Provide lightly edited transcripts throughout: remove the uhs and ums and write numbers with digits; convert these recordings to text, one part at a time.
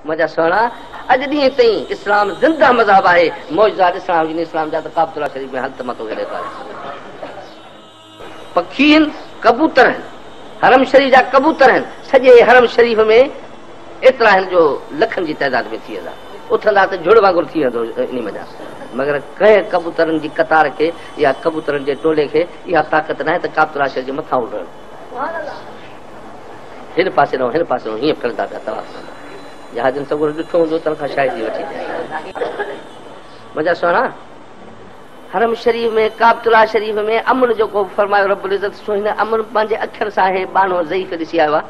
मुझा सोना अज ॾींहं ताईं इस्लाम ज़िंदा मज़हब आहे। मौजज़ा इस्लाम जी इस्लाम जा त काबतुल्लाह शरीफ में हल्त मतो हेॾे था पखी आहिनि, कबूतर आहिनि, हरम शरीफ जा कबूतर आहिनि। सॼे हरम शरीफ में एतिरा आहिनि जो लखनि जी तइदाद में थी वेंदा। उथंदा त झुड़ वांगुरु थी वेंदो इन मज़ा। मगर कंहिं कबूतरनि जी कतार खे या कबूतरनि जे टोले खे इहा ताक़त न आहे त काबतुल्लाह शरीफ जे मथां उॾणु। हिन पासे रहो, हिन पासे रहो, हीअं फिरंदा पिया तव्हां जहाजनि सगुर ॾिठो हूंदो तन खां शायदि वठी मुंहिंजा सोना। हरम शरीफ में काबतुल्लाह शरीफ में अमन जेको फरमायो रब्बुल इज़्ज़त सो हिन अमन पंहिंजे अखियुनि सां हे बानो ज़ईफ़ ॾिसी आयो आहे।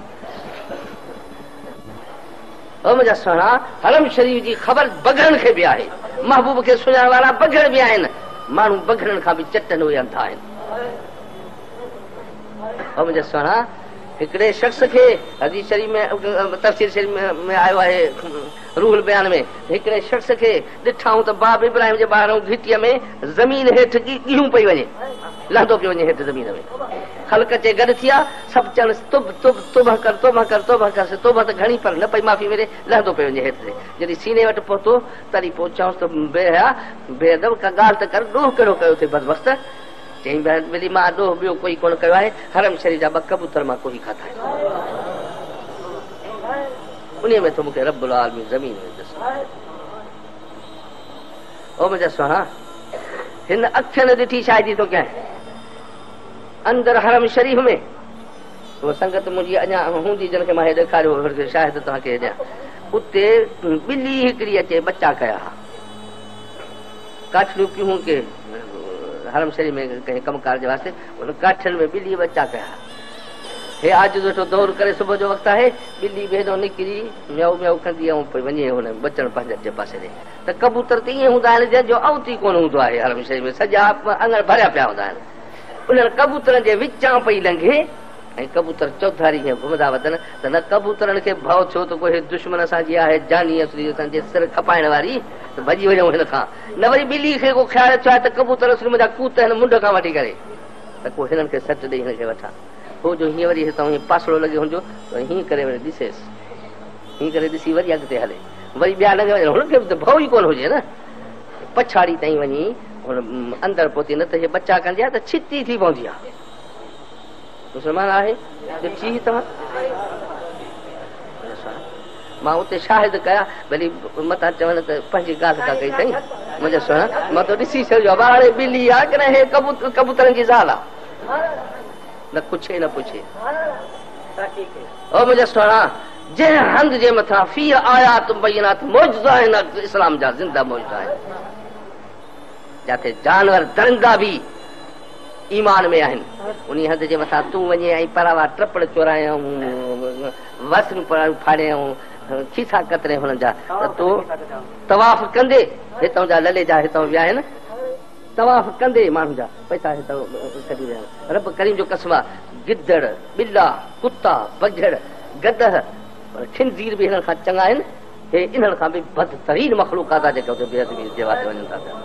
मुंहिंजा सोना हरम शरीफ जी ख़बर बग़ड़नि खे बि आहे। महबूब खे सुञाण वारा बग़ड़ बि आहिनि। माण्हू बग़ड़नि खां बि चटनि उहे अंधा आहिनि। मुंहिंजा सोना हिकिड़े शख़्स खे हदीस शरीफ में तफ़सीर शरीफ में आयो आहे रूहुल बयान में हिकिड़े शख़्स खे ॾिठाऊं त बाब इब्राहिम जे ॿाहिरां घिटीअ में ज़मीन हेठि ॻियूं पई वञे, लहंदो पियो वञे हेठि ज़मीन में। ख़ल्क़ चे गॾु थी विया, सभु चवनि तुब तुब तुबह कर तोबह कर तोबह कर। तोबह त घणी पर न पई माफ़ी मिले, लहंदो पियो वञे हेठि। जॾहिं सीने वटि पहुतो तॾहिं पोइ चवंसि त बेअदब का ॻाल्हि त कर, ॾोह कहिड़ो कयो थिए बदबख़्त। चई मिली मां ॾोह ॿियो कोई कोन कयो आहे, हरम शरीफ जा 2 कबूतर मां कोई खाधा आहिनि। उन में तो मूंखे रब्बुल आलमीन ज़मीन में ॾिसो। ओ मुंहिंजा सुहिणा, हिन अखियुनि ॾिठी शायदि थो कयां अंदरि हरम शरीफ में। उहा संगत मुंहिंजी अञा हूंदी जिन खे मां हे ॾेखारियो शायदि तव्हांखे ॾियां। उते ॿिली हिकिड़ी अचे बच्चा कया हा, काठियूं पियूं के हरम शरीफ में कंहिं कमकार जे वास्ते उन काठियुनि में ॿिली बच्चा कया। हे आज वेठो दौर करे सुबुह जो वक़्तु आहे, ॿिली बि हेॾो निकिरी म्याऊ म्याऊ कंदी ऐं पई वञे हुन बचण पंहिंजे पासे ॾे। त कबूतर त ईअं हूंदा आहिनि जंहिंजो अवती कोन हूंदो आहे। हरम शरीफ में सॼा अङण भरिया पिया हूंदा आहिनि। उन्हनि कबूतरनि जे विचां पई लंघे ऐं कबूतर चौधारी खे घुमंदा वधनि त न कबूतरनि खे भउ थियो त कोई दुश्मन सां जी आहे जानी असली असांजे सिर खपाइण वारी त भॼी वञूं हिन खां। न वरी ॿिली खे को ख़्यालु थियो आहे त कबूतर असली मुंहिंजा कूत आहिनि मुंड खां वठी करे त को हिननि खे सट ॾेई हिन खे वठां। पोइ जो हीअं वरी हितां हीअं पासड़ो लॻे हुनजो त हीअं करे वरी ॾिसेसि, हीअं करे ॾिसी वरी अॻिते हले, वरी ॿिया लॻे वञे। हुनखे बि त भउ ई कोन हुजे न। पछाड़ी ताईं वञी हुन अंदरि पहुती, न त हे बच्चा कंदी आहे त छिती थी पवंदी आहे। मुस्लमान आहे ॾिठी तव्हां, मां उते शाहिद कया भली मथां चवनि त पंहिंजी ॻाल्हि का कई अथई। मुंहिंजा सुहिणा मां त ॾिसी छॾियो आहे हाणे ॿिली आहे की न हे कबूतरनि जी ज़ाल आहे। न पुछे न पुछे। ओ मुंहिंजा सुहिणा, जंहिं हंध जे मथां फी आयात बयनात मौजज़ा आहिनि इस्लाम जा ज़िंदा मौजज़ा आहिनि, जिते जानवर दरिंदा बि ईमान में आहिनि, उन हंध जे मथां तूं वञे ऐं परावा ट्रपड़ चोरायूं, वसरूं फाड़ियूं, खीसा कतरे हुननि जा त तूं तवाफ़ कंदे हितां जा लले जा हितां विया आहिनि, तवाफ़ कंदे माण्हू जा पैसा हितां कढी विया आहिनि। रब करीम जो कसम आहे, गिदड़ ॿिला कुता बघड़ गदह खिंज़ीर बि हिननि खां चङा आहिनि। हे इन्हनि खां बि बदतरीन मख़लूक़ात आहे जेके हुते बेअदबी जे वास्ते वञनि था पिया।